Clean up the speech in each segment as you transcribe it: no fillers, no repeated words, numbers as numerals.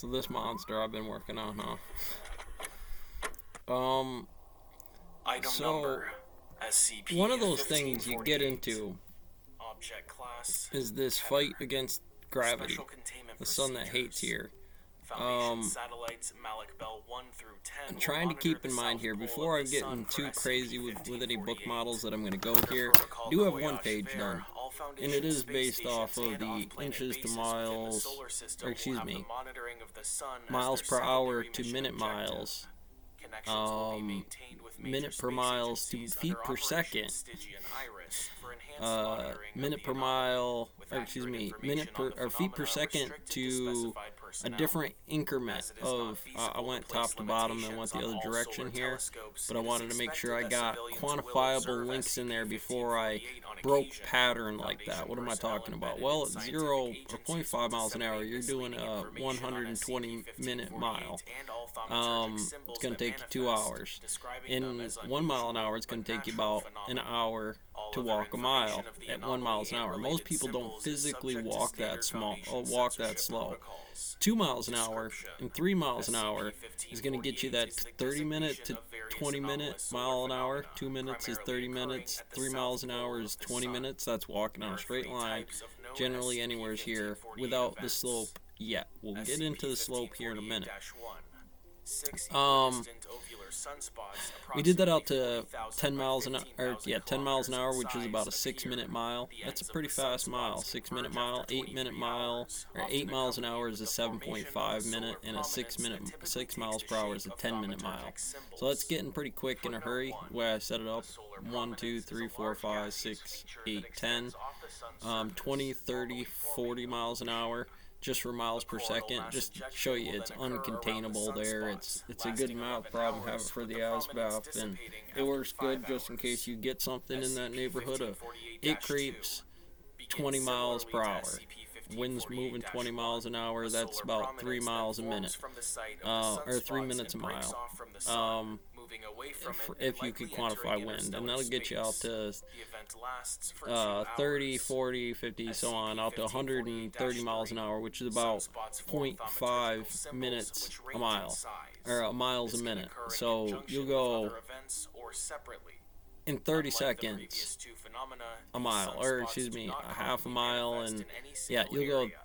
So this monster I've been working on, huh? Um, Item so number one of those things you get SCP-1548. into Object class is this Keter. fight against gravity, Special containment the sun that hates procedures. here. Foundation satellites Malik Bell 1 through 10 I'm will trying to monitor keep the in mind south here, pole before of I the get sun for too crazy with any book SCP-1548. models that I'm going to go Under here, Protocol I do have one Koyash page Fair, done, all and Foundation it is space based off stations of and the off-planet inches to bases within the miles, solar system or will excuse have the me, monitoring of the sun as miles their per hour secondary to mission minute objective. miles, Connections will be maintained with major minute per space miles to agencies feet under per Operation second, Stygian Iris for enhanced monitoring of minute the per anomaly, mile, with or excuse accurate me, information on the or feet per phenomena second restricted to to specified a personnel. different increment As it is not of, I feasible to went place top to bottom and went limitations the on other all direction solar here, telescopes, but I it is wanted to make sure I expected that got civilians will quantifiable observe links in there before I SCP-1548 on broke occasion. pattern like that. Foundation What am I personnel talking about? embedded Well, in at scientific 0 or agencies 0.5 will miles an hour, disseminate you're doing misleading a information on 120 minute mile. SCP-1548 and all thaumaturgic symbols It's going that to take you 2 manifest, hours. describing them In as 1 mile an unusual hour, it's going but to take you natural about an phenomena. hour All to other walk a information mile of the at 1 anomaly miles an and hour. Most related people don't symbols is physically subject to walk that standard small, Foundation walk that censorship slow. protocols. 2 miles an hour Description. and 3 miles an hour is going to get you that SCP-1548 is the 30 minute designation to of various 20 minute anomalous solar mile an hour. phenomena, 2 minutes is 30 primarily occurring minutes. at the 3 south miles an hour pole is of the 20 sun. minutes. That's walking There on are a straight three line, types of known generally anywhere's here, SCP-1548 without the events. slope yet. We'll get into the slope here in a minute. 1. 6 Um, equidistant ovular sunspots We did that out approximately to 40,000 10 by miles an hour, 15,000 10 miles an hour, kilometers which is in about a size 6 minute appear. mile. The That's a ends of pretty the fast mile. sunspots 6 minute converge mile, after 8 minute 23 mile, hours, or often 8 miles an hour accompanied is a with the formation of 7.5 a minute, solar and a 6 prominence minute, that typically 6 takes miles the per hour is a shape of 10 minute mile. thaumaturgic So that's symbols. getting pretty quick in a Footnote hurry. 1. Where I set it A up: solar 1, 2, prominence is 3, a 4, large 5, gaseous 6, feature 8, that 10, extends off the sun's 20, surface, 30, normally forming 40 a miles an moon hour. shape. Just for A miles per coronal second, mass just ejection show you will it's then occur around the uncontainable there. sunspots, It's a good lasting amount 11 problem have it hours, for with the the prominence ASVAB, and dissipating it after works good 5 just in case hours. you get something in that neighborhood. It SCP-1548-2 creeps 20 begins miles per similarly to hour. Winds moving 20 miles an hour. a That's solar about 3 prominence miles a that forms minute, from the site of the or 3 sunspots minutes a and breaks mile. off from the sun, moving away from it and If you could likely quantify entering wind, and interstellar that'll get you out space. to The event lasts for 2 30, hours. 40, 50, so on, out to 130 miles an hour, which is about Sunspots form thaumaturgical 0.5 symbols minutes which a range in mile, size. or miles This a can minute. occur in So conjunction you'll with go other events or separately. in 30 Unlike the seconds previous two phenomena, a these mile, or sunspots excuse do me, not a half a commonly mile, manifest and in any yeah, single you'll go area.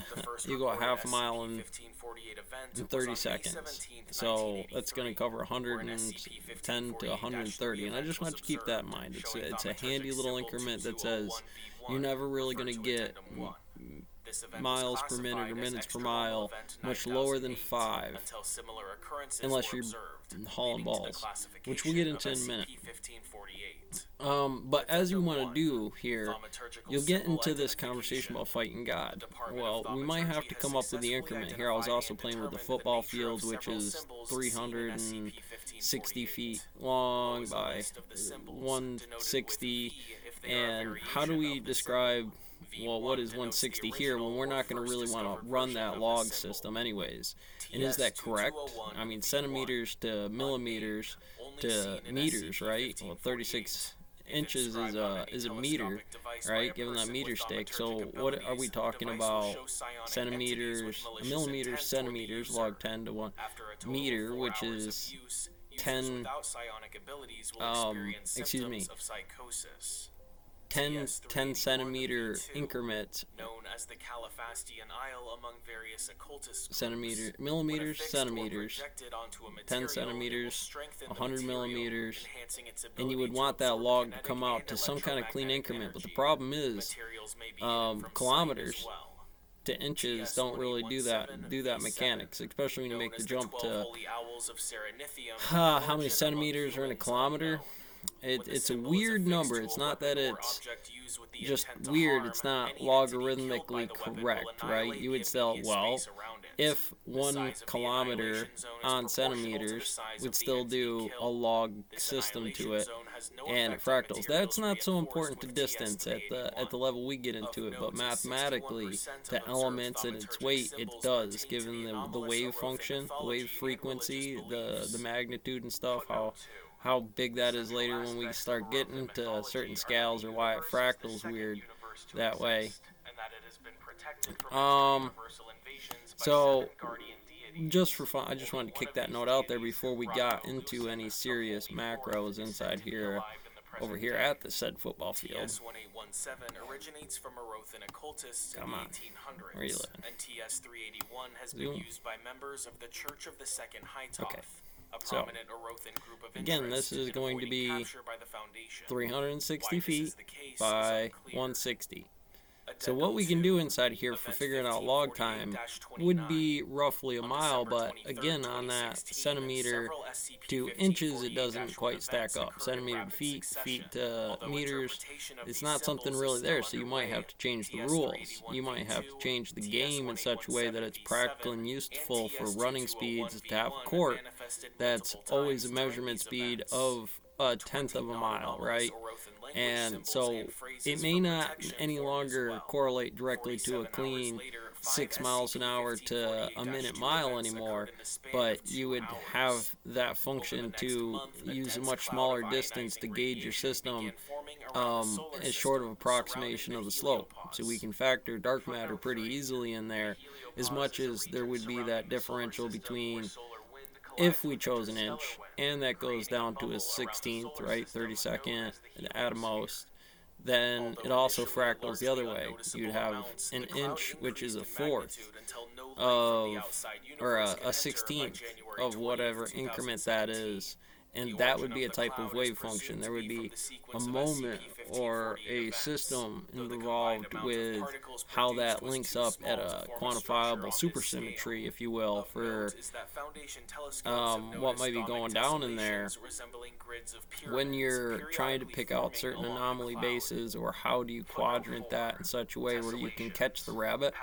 The first you go a recorded half a mile in SCP-1548 event in was 30 on May seconds. 17th, So that's going to 1983, cover where an 110 to 130, SCP-1548-3 and I event just was want you to keep that in observed, mind. showing It's a thaumaturgic handy little symbol increment that says 2201V1, you're never really going to referred to get Addendum 1. This event miles was per minute or classified as minutes per extranormal mile event much lower than 9008 5, until similar occurrences unless were you're observed, hauling leading to the balls, which we'll get into in a minute. SCP-1548. But as you Addendum want to 1, do here, thaumaturgical you'll get symbol into this identification. conversation about fighting God. Department Well, of we might have Thaumaturgy to has come up with the successfully increment here. I was identified also and playing with the determined football the nature of field, which several is symbols seen in 360 SCP-1548. feet long Below is a by list of the symbols, denoted with 160. V if they are a And how do variation we of the describe, symbol. well, what V1 is denotes the 160 here when original we're or not going to first really want discovered to run version that of the log symbol. system anyways? And is that correct? TS2201 I mean, V1, centimeters to millimeters only to seen in meters, right? Well, 36 inches is a meter, right? Given that meter stick. So what are we talking about? Centimeters, millimeters, centimeters, log 10 to 1 meter, which is 10, excuse me, 10 centimeter increments, known as the Califastian Isle among various occultist centimeter, groups. millimeters, When affixed or centimeters, projected onto a 10 material, it will centimeters, strengthen the 100 material, millimeters, enhancing its and you ability would to want that absorb log to kinetic come out and to some kind of clean electromagnetic increment. But the energy. problem is, Materials may be hidden from kilometers sight as well. to inches don't really do that mechanics, especially when you make the jump to how many centimeters are in a kilometer. It's a weird number. It's not that it's just weird. It's not logarithmically correct, right? You would say, well, if 1 kilometer on centimeters would still do a log system to it and fractals. That's not so important to distance at the level we get into it, but mathematically to elements and its weight it does, given the wave function, the wave frequency, the magnitude and stuff, how big that is later when we start getting into certain scales, or why it fractals weird that way. So, just for fun, I just wanted to kick that note out there before we got into any serious macros inside here, over here at the said football field. TS-1817 originates from a Rothan occultist in the 1800s, Where you living? and TS-381 has been used by members of the Church of the Second Haitoth. Okay. A prominent Orothan group of Again, this is going to be 360 feet by 160. So what we can do inside here for figuring out log time would be roughly a mile, but again, on that centimeter to inches, it doesn't quite stack up. Centimeter to feet, feet to meters, it's not something really there, so you might have to change the rules. You might have to change the game in such a way that it's practical and useful for running speeds to have a court that's always a measurement speed of a tenth of a mile, right? And so it may not any longer correlate directly to a clean 6 miles an hour to a minute mile anymore, but you would have that function to use a much smaller distance to gauge your system as short of approximation of the slope. So we can factor dark matter pretty easily in there, as much as there would be that differential between if we chose an inch, and that goes down to a 16th, right, 32nd at most, then it also fractals the other way. You'd have an inch, which is a fourth of, or a 16th of whatever increment that is, and that would be a type of wave function. There would be a moment or a system involved with how that links up at a quantifiable supersymmetry, if you will, for what might be going down in there when you're trying to pick out certain anomaly bases, or how do you quadrant that in such a way where you can catch the rabbit.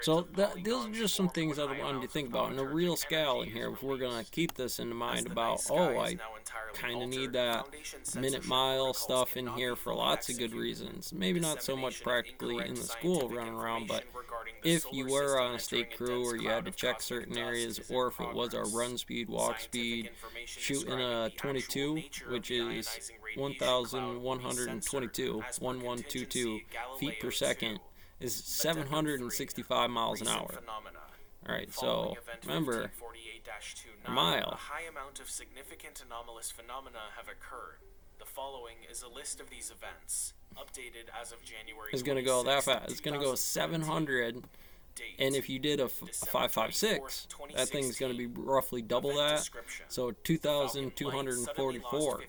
So those are just some things I wanted to think about in a real scale in here. If we're going to keep this in mind about, I kind of need that minute mile stuff in here for lots of good reasons. Maybe not so much practically in the school running around, but if you were on a state crew or you had to check certain areas, or if it was our run speed, walk speed, shooting a 22, which is 1122 feet per second, is 765 miles an hour. Alright, so remember, a mile. A high amount of significant anomalous phenomena have occurred. The following is a list of these events, updated as of January. It's going to go that fast. It's going to go 700, and if you did a 556, that thing's going to be roughly double that. So 2,244.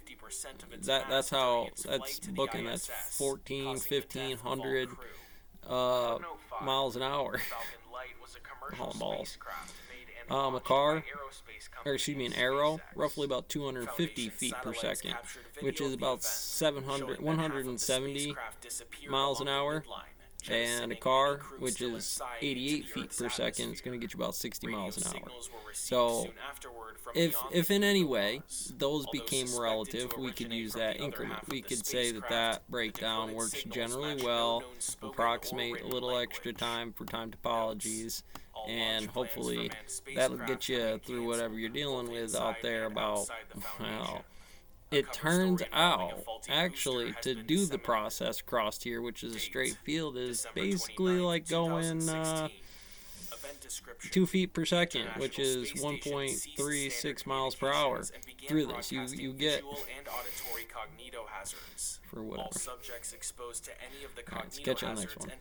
That's how that's booking. That's 1,500 miles an hour. Balls. A car, or excuse me, an arrow, roughly about 250 feet per second, which is about 170 miles an hour. And a car, which is 88 feet per second, is going to get you about 60 miles an hour. So, if in any way those became relative, we could use that increment. We could say that breakdown works generally well, approximate a little extra time for time topologies, and hopefully that'll get you through whatever you're dealing with out there about, well, it turns out, actually, to do the process crossed here, which is a straight field, is basically like going 2 feet per second, which is 1.36 miles per hour through this. You get for whatever. Alright, let's catch you on the next one.